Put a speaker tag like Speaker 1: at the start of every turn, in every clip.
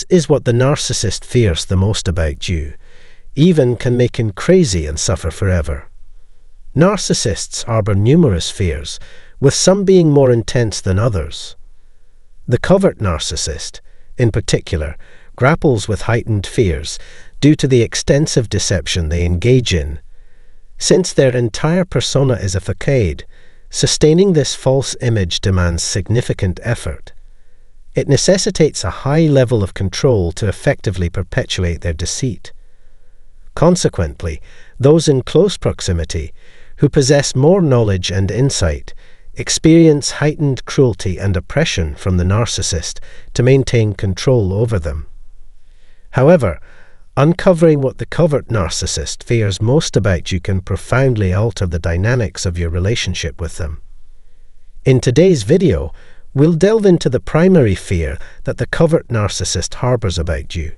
Speaker 1: This is what the narcissist fears the most about you, even can make him crazy and suffer forever. Narcissists harbour numerous fears, with some being more intense than others. The covert narcissist, in particular, grapples with heightened fears due to the extensive deception they engage in. Since their entire persona is a facade, sustaining this false image demands significant effort. It necessitates a high level of control to effectively perpetuate their deceit. Consequently, those in close proximity, who possess more knowledge and insight, experience heightened cruelty and oppression from the narcissist to maintain control over them. However, uncovering what the covert narcissist fears most about you can profoundly alter the dynamics of your relationship with them. In today's video, we'll delve into the primary fear that the covert narcissist harbors about you,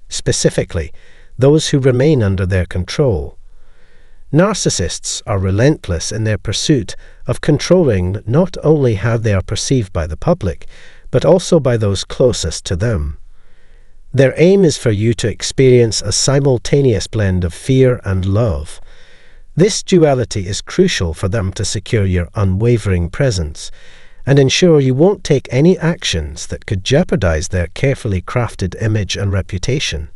Speaker 1: specifically, those who remain under their control. Narcissists are relentless in their pursuit of controlling not only how they are perceived by the public, but also by those closest to them. Their aim is for you to experience a simultaneous blend of fear and love. This duality is crucial for them to secure your unwavering presence and ensure you won't take any actions that could jeopardize their carefully crafted image and reputation.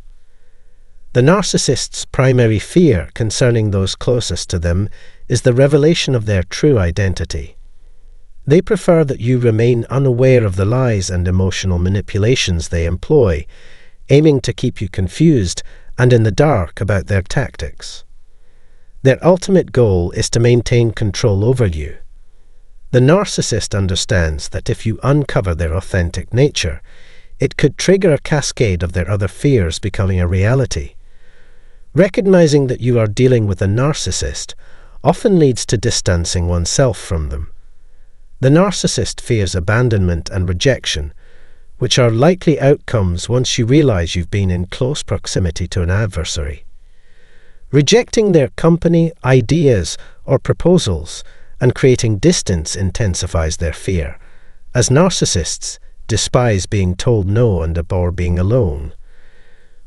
Speaker 1: The narcissist's primary fear concerning those closest to them is the revelation of their true identity. They prefer that you remain unaware of the lies and emotional manipulations they employ, aiming to keep you confused and in the dark about their tactics. Their ultimate goal is to maintain control over you. The narcissist understands that if you uncover their authentic nature, it could trigger a cascade of their other fears becoming a reality. Recognizing that you are dealing with a narcissist often leads to distancing oneself from them. The narcissist fears abandonment and rejection, which are likely outcomes once you realize you've been in close proximity to an adversary. Rejecting their company, ideas, or proposals and creating distance intensifies their fear, as narcissists despise being told no and abhor being alone.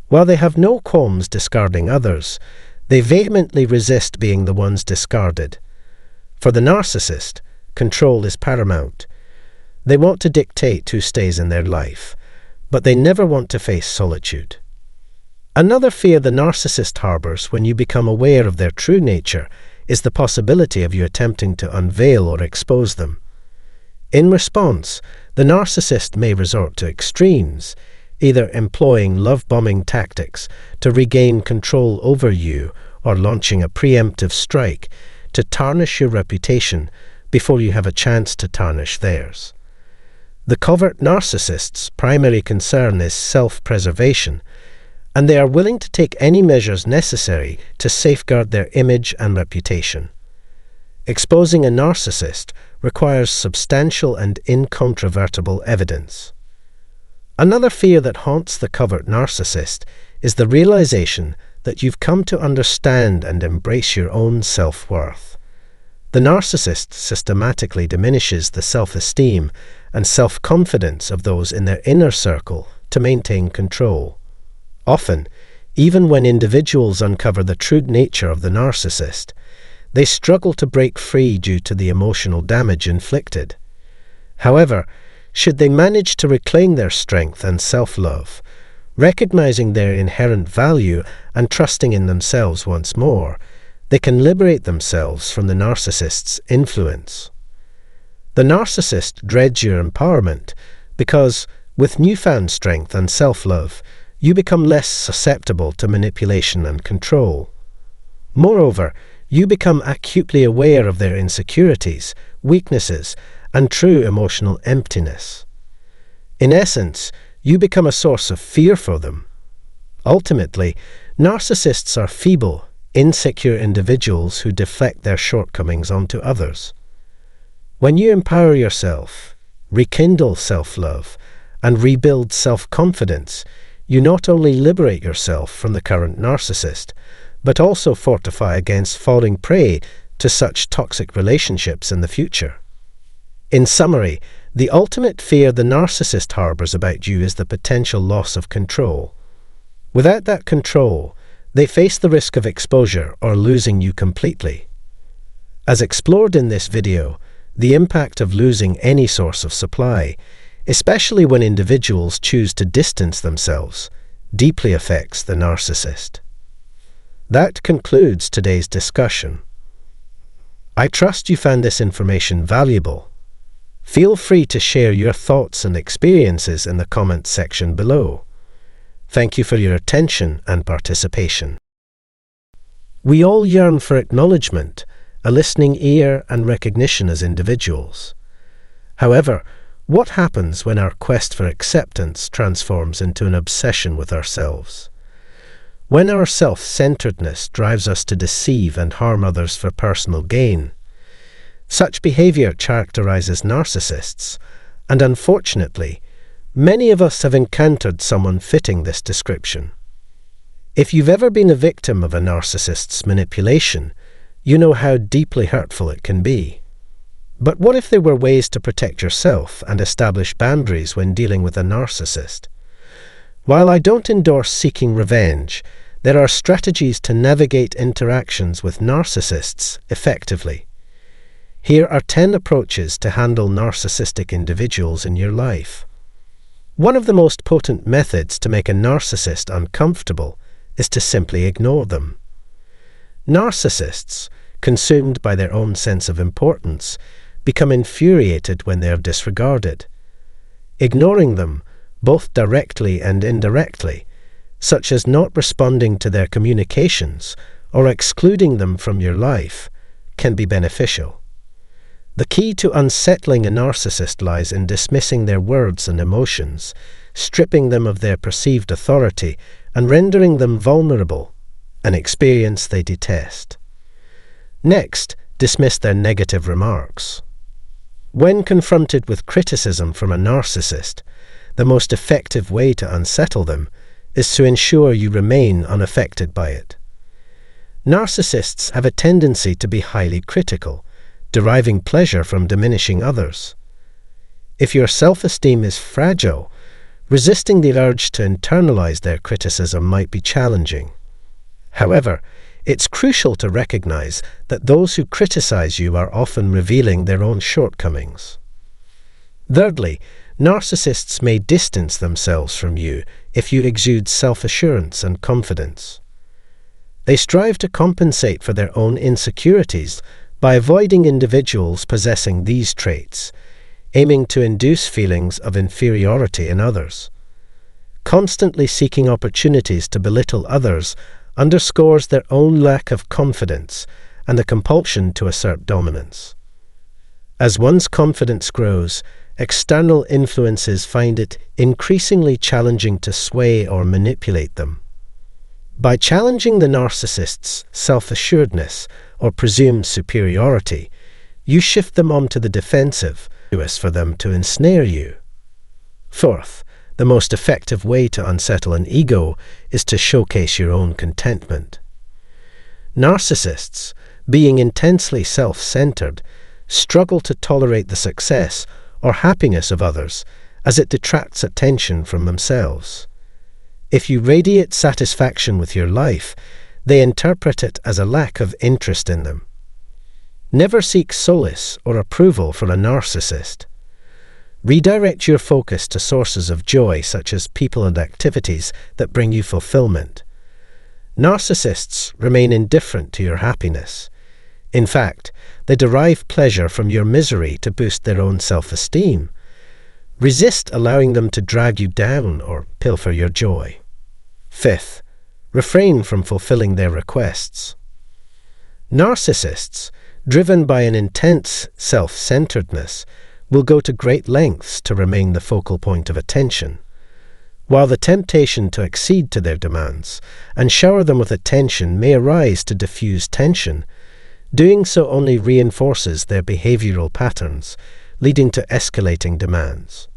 Speaker 1: While they have no qualms discarding others, they vehemently resist being the ones discarded. For the narcissist, control is paramount. They want to dictate who stays in their life, but they never want to face solitude. Another fear the narcissist harbors when you become aware of their true nature is the possibility of you attempting to unveil or expose them. In response, the narcissist may resort to extremes, either employing love-bombing tactics to regain control over you or launching a preemptive strike to tarnish your reputation before you have a chance to tarnish theirs. The covert narcissist's primary concern is self-preservation, and they are willing to take any measures necessary to safeguard their image and reputation. Exposing a narcissist requires substantial and incontrovertible evidence. Another fear that haunts the covert narcissist is the realization that you've come to understand and embrace your own self-worth. The narcissist systematically diminishes the self-esteem and self-confidence of those in their inner circle to maintain control. Often, even when individuals uncover the true nature of the narcissist, they struggle to break free due to the emotional damage inflicted. However, should they manage to reclaim their strength and self-love, recognizing their inherent value and trusting in themselves once more, they can liberate themselves from the narcissist's influence. The narcissist dreads your empowerment because, with newfound strength and self-love, you become less susceptible to manipulation and control. Moreover, you become acutely aware of their insecurities, weaknesses, and true emotional emptiness. In essence, you become a source of fear for them. Ultimately, narcissists are feeble, insecure individuals who deflect their shortcomings onto others. When you empower yourself, rekindle self-love, and rebuild self-confidence, you not only liberate yourself from the current narcissist, but also fortify against falling prey to such toxic relationships in the future. In summary, The ultimate fear the narcissist harbors about you is the potential loss of control. Without that control, they face the risk of exposure or losing you completely. As explored in this video, the impact of losing any source of supply, especially when individuals choose to distance themselves, deeply affects the narcissist. That concludes today's discussion. I trust you found this information valuable. Feel free to share your thoughts and experiences in the comments section below. Thank you for your attention and participation. We all yearn for acknowledgement, a listening ear, and recognition as individuals. However, what happens when our quest for acceptance transforms into an obsession with ourselves? When our self-centeredness drives us to deceive and harm others for personal gain? Such behavior characterizes narcissists, and unfortunately, many of us have encountered someone fitting this description. If you've ever been a victim of a narcissist's manipulation, you know how deeply hurtful it can be. But what if there were ways to protect yourself and establish boundaries when dealing with a narcissist? While I don't endorse seeking revenge, there are strategies to navigate interactions with narcissists effectively. Here are 10 approaches to handle narcissistic individuals in your life. One of the most potent methods to make a narcissist uncomfortable is to simply ignore them. Narcissists, consumed by their own sense of importance, become infuriated when they are disregarded. Ignoring them, both directly and indirectly, such as not responding to their communications or excluding them from your life, can be beneficial. The key to unsettling a narcissist lies in dismissing their words and emotions, stripping them of their perceived authority, and rendering them vulnerable, an experience they detest. Next, dismiss their negative remarks. When confronted with criticism from a narcissist, the most effective way to unsettle them is to ensure you remain unaffected by it. Narcissists have a tendency to be highly critical, deriving pleasure from diminishing others. If your self-esteem is fragile, resisting the urge to internalize their criticism might be challenging. However, it's crucial to recognize that those who criticize you are often revealing their own shortcomings. Thirdly, narcissists may distance themselves from you if you exude self-assurance and confidence. They strive to compensate for their own insecurities by avoiding individuals possessing these traits, aiming to induce feelings of inferiority in others. Constantly seeking opportunities to belittle others underscores their own lack of confidence and a compulsion to assert dominance. As one's confidence grows, external influences find it increasingly challenging to sway or manipulate them. By challenging the narcissist's self-assuredness or presumed superiority, you shift them onto the defensive, for them to ensnare you. Fourth, the most effective way to unsettle an ego is to showcase your own contentment. Narcissists, being intensely self-centered, struggle to tolerate the success or happiness of others as it detracts attention from themselves. If you radiate satisfaction with your life, they interpret it as a lack of interest in them. Never seek solace or approval from a narcissist. Redirect your focus to sources of joy such as people and activities that bring you fulfillment. Narcissists remain indifferent to your happiness. In fact, they derive pleasure from your misery to boost their own self-esteem. Resist allowing them to drag you down or pilfer your joy. Fifth, refrain from fulfilling their requests. Narcissists, driven by an intense self-centeredness, will go to great lengths to remain the focal point of attention. While the temptation to accede to their demands and shower them with attention may arise to diffuse tension, doing so only reinforces their behavioral patterns, leading to escalating demands.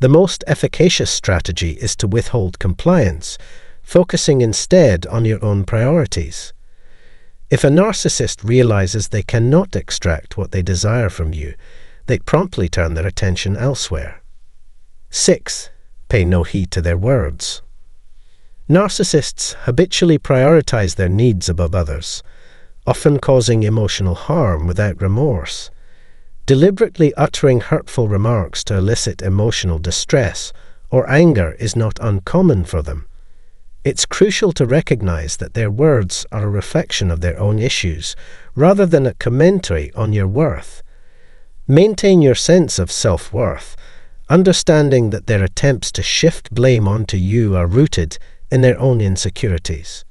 Speaker 1: The most efficacious strategy is to withhold compliance, focusing instead on your own priorities. If a narcissist realizes they cannot extract what they desire from you, they promptly turn their attention elsewhere. 6. Pay no heed to their words. Narcissists habitually prioritize their needs above others, often causing emotional harm without remorse. Deliberately uttering hurtful remarks to elicit emotional distress or anger is not uncommon for them. It's crucial to recognize that their words are a reflection of their own issues, rather than a commentary on your worth. Maintain your sense of self-worth, understanding that their attempts to shift blame onto you are rooted in their own insecurities.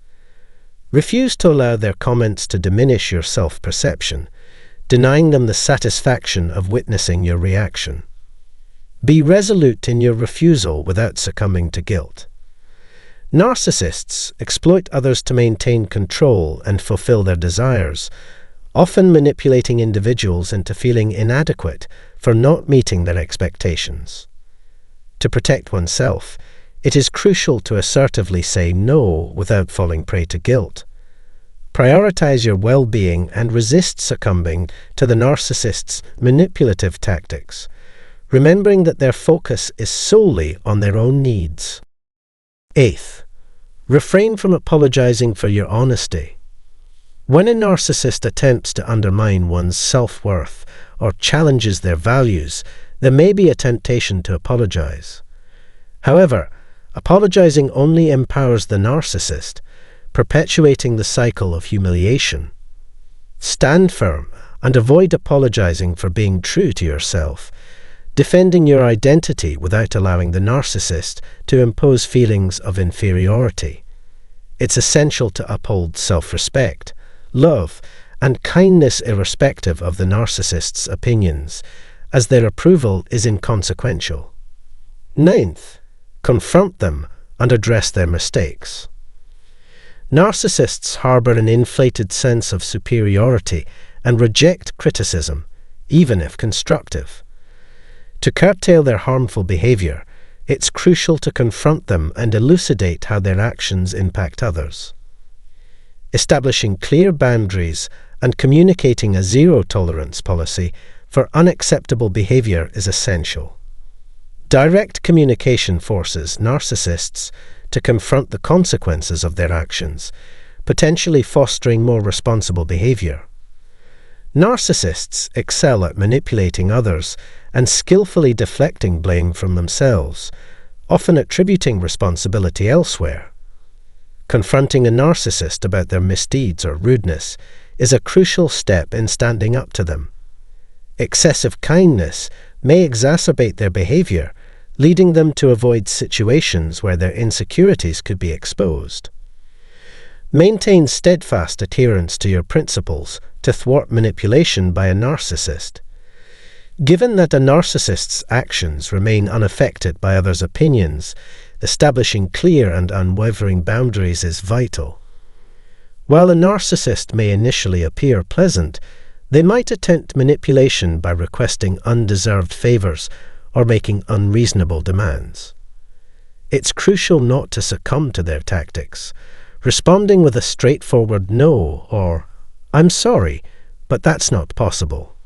Speaker 1: Refuse to allow their comments to diminish your self-perception, denying them the satisfaction of witnessing your reaction. Be resolute in your refusal without succumbing to guilt. Narcissists exploit others to maintain control and fulfill their desires, often manipulating individuals into feeling inadequate for not meeting their expectations. To protect oneself, it is crucial to assertively say no without falling prey to guilt. Prioritize your well-being and resist succumbing to the narcissist's manipulative tactics, remembering that their focus is solely on their own needs. 8. Refrain from apologizing for your honesty. When a narcissist attempts to undermine one's self-worth or challenges their values, there may be a temptation to apologize. However, apologizing only empowers the narcissist, perpetuating the cycle of humiliation. Stand firm and avoid apologizing for being true to yourself, defending your identity without allowing the narcissist to impose feelings of inferiority. It's essential to uphold self-respect, love, and kindness irrespective of the narcissist's opinions, as their approval is inconsequential. 9th, confront them and address their mistakes. Narcissists harbor an inflated sense of superiority and reject criticism, even if constructive. To curtail their harmful behavior, it's crucial to confront them and elucidate how their actions impact others. Establishing clear boundaries and communicating a zero-tolerance policy for unacceptable behavior is essential. Direct communication forces narcissists to confront the consequences of their actions, potentially fostering more responsible behavior. Narcissists excel at manipulating others and skillfully deflecting blame from themselves, often attributing responsibility elsewhere. Confronting a narcissist about their misdeeds or rudeness is a crucial step in standing up to them. Excessive kindness may exacerbate their behavior, leading them to avoid situations where their insecurities could be exposed. Maintain steadfast adherence to your principles to thwart manipulation by a narcissist. Given that a narcissist's actions remain unaffected by others' opinions, establishing clear and unwavering boundaries is vital. While a narcissist may initially appear pleasant, they might attempt manipulation by requesting undeserved favors or making unreasonable demands. It's crucial not to succumb to their tactics, responding with a straightforward no or "I'm sorry, but that's not possible."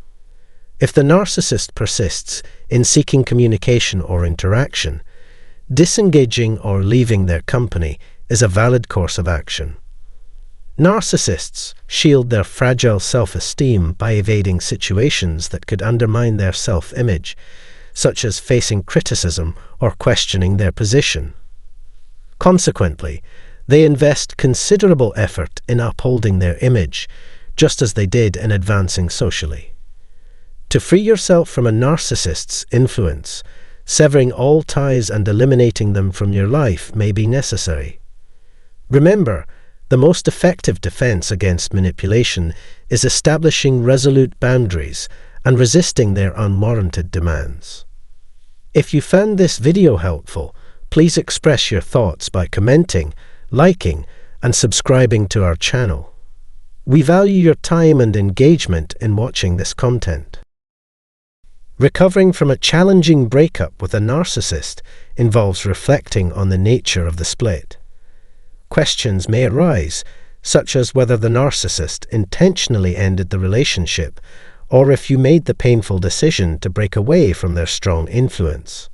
Speaker 1: If the narcissist persists in seeking communication or interaction, disengaging or leaving their company is a valid course of action. Narcissists shield their fragile self-esteem by evading situations that could undermine their self-image, such as facing criticism or questioning their position. Consequently, they invest considerable effort in upholding their image, just as they did in advancing socially. To free yourself from a narcissist's influence, severing all ties and eliminating them from your life may be necessary. Remember, the most effective defense against manipulation is establishing resolute boundaries and resisting their unwarranted demands. If you found this video helpful, please express your thoughts by commenting, liking, and subscribing to our channel. We value your time and engagement in watching this content. Recovering from a challenging breakup with a narcissist involves reflecting on the nature of the split. Questions may arise, such as whether the narcissist intentionally ended the relationship or if you made the painful decision to break away from their strong influence.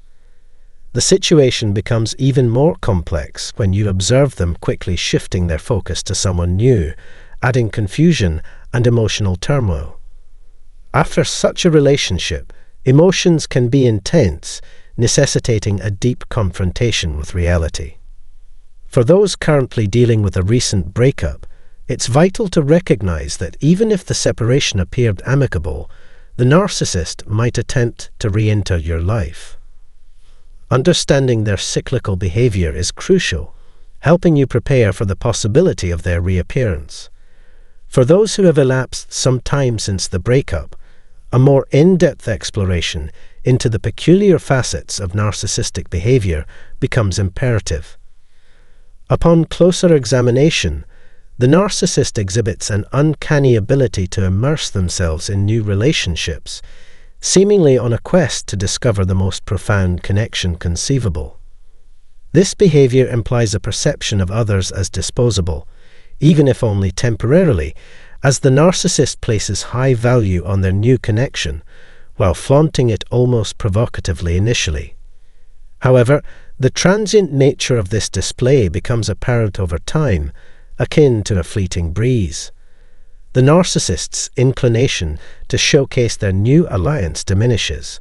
Speaker 1: The situation becomes even more complex when you observe them quickly shifting their focus to someone new, adding confusion and emotional turmoil. After such a relationship, emotions can be intense, necessitating a deep confrontation with reality. For those currently dealing with a recent breakup, it's vital to recognize that even if the separation appeared amicable, the narcissist might attempt to re-enter your life. Understanding their cyclical behavior is crucial, helping you prepare for the possibility of their reappearance. For those who have elapsed some time since the breakup, a more in-depth exploration into the peculiar facets of narcissistic behavior becomes imperative. Upon closer examination, the narcissist exhibits an uncanny ability to immerse themselves in new relationships, seemingly on a quest to discover the most profound connection conceivable. This behavior implies a perception of others as disposable, even if only temporarily, as the narcissist places high value on their new connection, while flaunting it almost provocatively initially. However, the transient nature of this display becomes apparent over time, akin to a fleeting breeze. The narcissist's inclination to showcase their new alliance diminishes,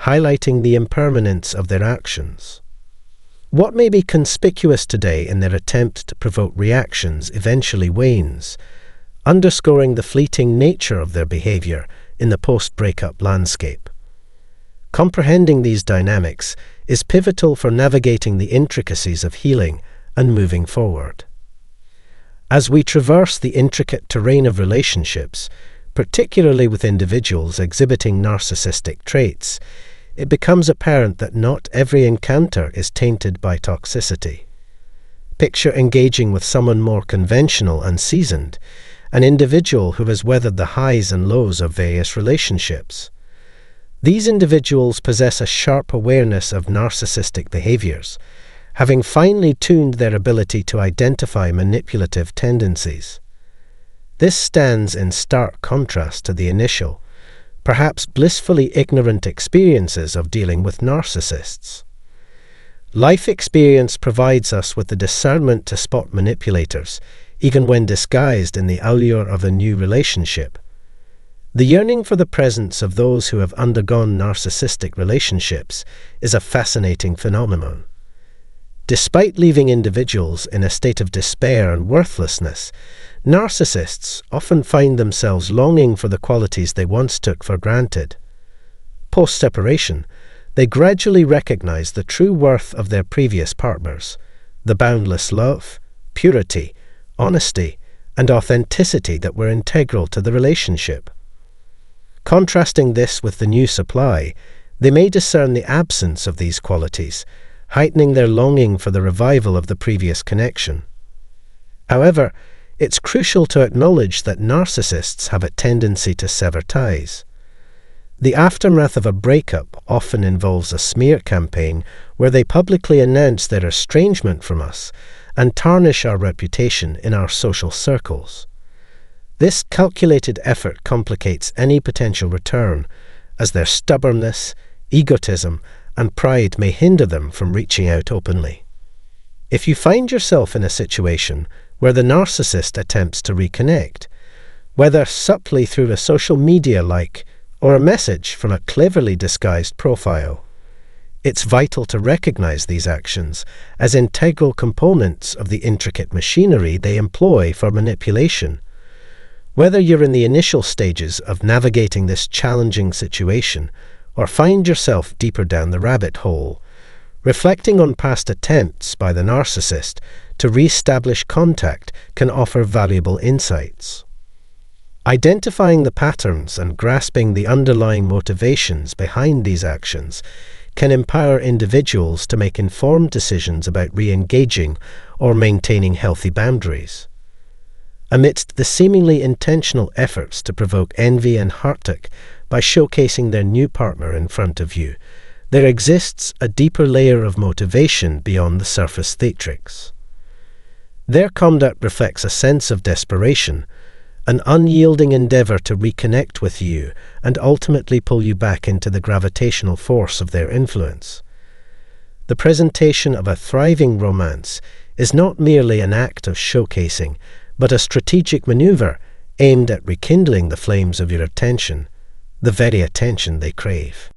Speaker 1: highlighting the impermanence of their actions. What may be conspicuous today in their attempt to provoke reactions eventually wanes, underscoring the fleeting nature of their behavior in the post-breakup landscape. Comprehending these dynamics is pivotal for navigating the intricacies of healing and moving forward. As we traverse the intricate terrain of relationships, particularly with individuals exhibiting narcissistic traits, it becomes apparent that not every encounter is tainted by toxicity. Picture engaging with someone more conventional and seasoned, an individual who has weathered the highs and lows of various relationships. These individuals possess a sharp awareness of narcissistic behaviors, having finely tuned their ability to identify manipulative tendencies. This stands in stark contrast to the initial, perhaps blissfully ignorant experiences of dealing with narcissists. Life experience provides us with the discernment to spot manipulators, even when disguised in the allure of a new relationship. The yearning for the presence of those who have undergone narcissistic relationships is a fascinating phenomenon. Despite leaving individuals in a state of despair and worthlessness, narcissists often find themselves longing for the qualities they once took for granted. Post-separation, they gradually recognize the true worth of their previous partners, the boundless love, purity, honesty, and authenticity that were integral to the relationship. Contrasting this with the new supply, they may discern the absence of these qualities, heightening their longing for the revival of the previous connection. However, it's crucial to acknowledge that narcissists have a tendency to sever ties. The aftermath of a breakup often involves a smear campaign where they publicly announce their estrangement from us and tarnish our reputation in our social circles. This calculated effort complicates any potential return, as their stubbornness, egotism, and pride may hinder them from reaching out openly. If you find yourself in a situation where the narcissist attempts to reconnect, whether subtly through a social media like or a message from a cleverly disguised profile, it's vital to recognize these actions as integral components of the intricate machinery they employ for manipulation. Whether you're in the initial stages of navigating this challenging situation or find yourself deeper down the rabbit hole, reflecting on past attempts by the narcissist to re-establish contact can offer valuable insights. Identifying the patterns and grasping the underlying motivations behind these actions can empower individuals to make informed decisions about re-engaging or maintaining healthy boundaries. Amidst the seemingly intentional efforts to provoke envy and heartache by showcasing their new partner in front of you, there exists a deeper layer of motivation beyond the surface theatrics. Their conduct reflects a sense of desperation, an unyielding endeavor to reconnect with you and ultimately pull you back into the gravitational force of their influence. The presentation of a thriving romance is not merely an act of showcasing, but a strategic maneuver aimed at rekindling the flames of your attention, the very attention they crave.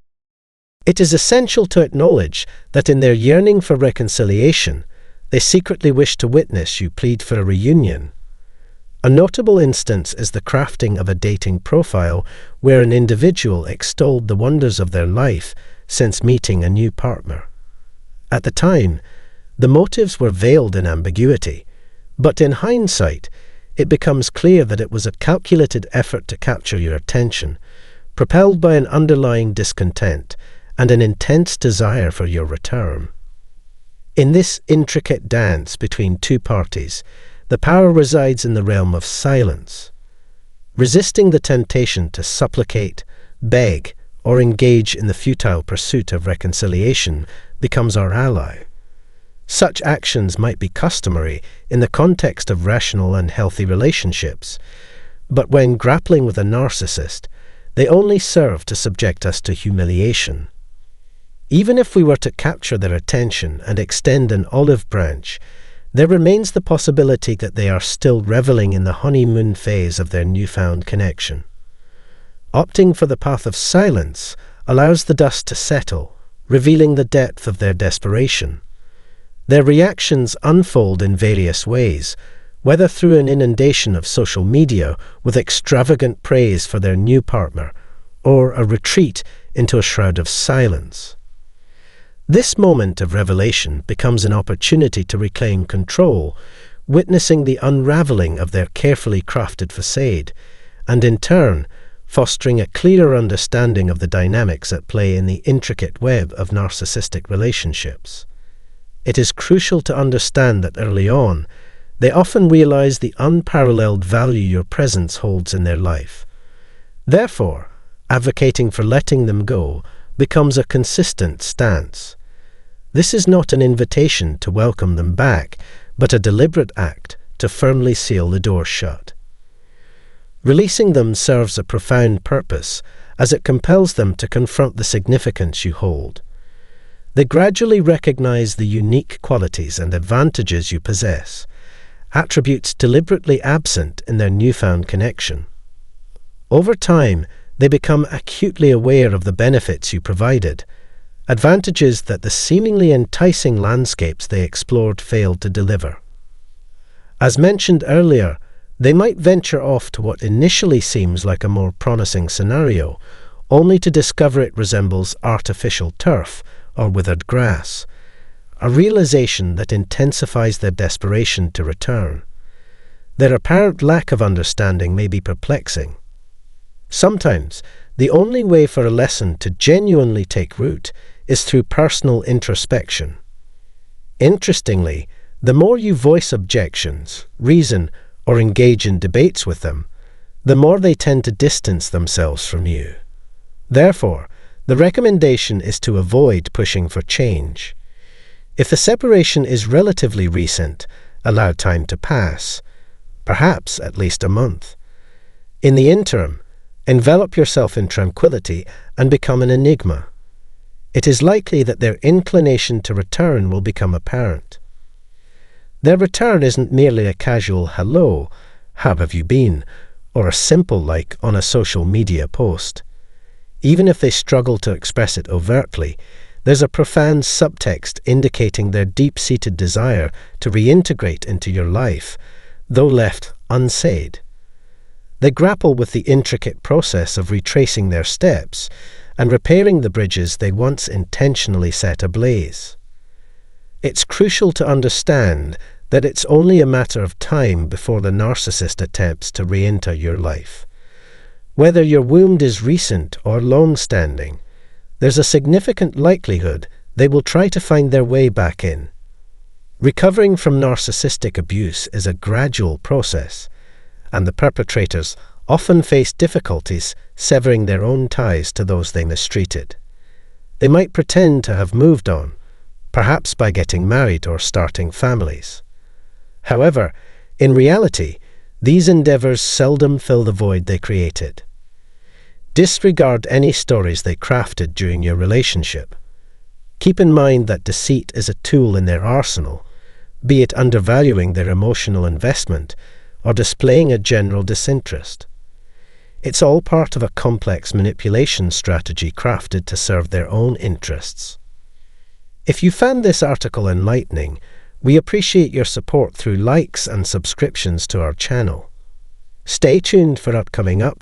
Speaker 1: It is essential to acknowledge that in their yearning for reconciliation, they secretly wish to witness you plead for a reunion. A notable instance is the crafting of a dating profile where an individual extolled the wonders of their life since meeting a new partner. At the time, the motives were veiled in ambiguity, but in hindsight, it becomes clear that it was a calculated effort to capture your attention, propelled by an underlying discontent and an intense desire for your return. In this intricate dance between two parties, the power resides in the realm of silence. Resisting the temptation to supplicate, beg, or engage in the futile pursuit of reconciliation becomes our ally. Such actions might be customary in the context of rational and healthy relationships, but when grappling with a narcissist, they only serve to subject us to humiliation. Even if we were to capture their attention and extend an olive branch, there remains the possibility that they are still reveling in the honeymoon phase of their newfound connection. Opting for the path of silence allows the dust to settle, revealing the depth of their desperation. Their reactions unfold in various ways, whether through an inundation of social media with extravagant praise for their new partner, or a retreat into a shroud of silence. This moment of revelation becomes an opportunity to reclaim control, witnessing the unraveling of their carefully crafted facade, and in turn, fostering a clearer understanding of the dynamics at play in the intricate web of narcissistic relationships. It is crucial to understand that early on, they often realize the unparalleled value your presence holds in their life. Therefore, advocating for letting them go becomes a consistent stance. This is not an invitation to welcome them back, but a deliberate act to firmly seal the door shut. Releasing them serves a profound purpose, as it compels them to confront the significance you hold. They gradually recognize the unique qualities and advantages you possess, attributes deliberately absent in their newfound connection. Over time, they become acutely aware of the benefits you provided, advantages that the seemingly enticing landscapes they explored failed to deliver. As mentioned earlier, they might venture off to what initially seems like a more promising scenario, only to discover it resembles artificial turf or withered grass, a realization that intensifies their desperation to return. Their apparent lack of understanding may be perplexing. Sometimes, the only way for a lesson to genuinely take root is through personal introspection. Interestingly, the more you voice objections, reason, or engage in debates with them, the more they tend to distance themselves from you. Therefore, the recommendation is to avoid pushing for change. If the separation is relatively recent, allow time to pass, perhaps at least a month. In the interim, envelop yourself in tranquility and become an enigma. It is likely that their inclination to return will become apparent. Their return isn't merely a casual hello, how have you been, or a simple like on a social media post. Even if they struggle to express it overtly, there's a profound subtext indicating their deep-seated desire to reintegrate into your life, though left unsaid. They grapple with the intricate process of retracing their steps and repairing the bridges they once intentionally set ablaze. It's crucial to understand that it's only a matter of time before the narcissist attempts to re-enter your life. Whether your wound is recent or long-standing, there's a significant likelihood they will try to find their way back in. Recovering from narcissistic abuse is a gradual process, and the perpetrators often face difficulties severing their own ties to those they mistreated. They might pretend to have moved on, perhaps by getting married or starting families. However, in reality, These endeavors seldom fill the void they created. Disregard any stories they crafted during your relationship. Keep in mind that deceit is a tool in their arsenal, be it undervaluing their emotional investment or displaying a general disinterest. It's all part of a complex manipulation strategy crafted to serve their own interests. If you found this article enlightening, we appreciate your support through likes and subscriptions to our channel. Stay tuned for upcoming updates.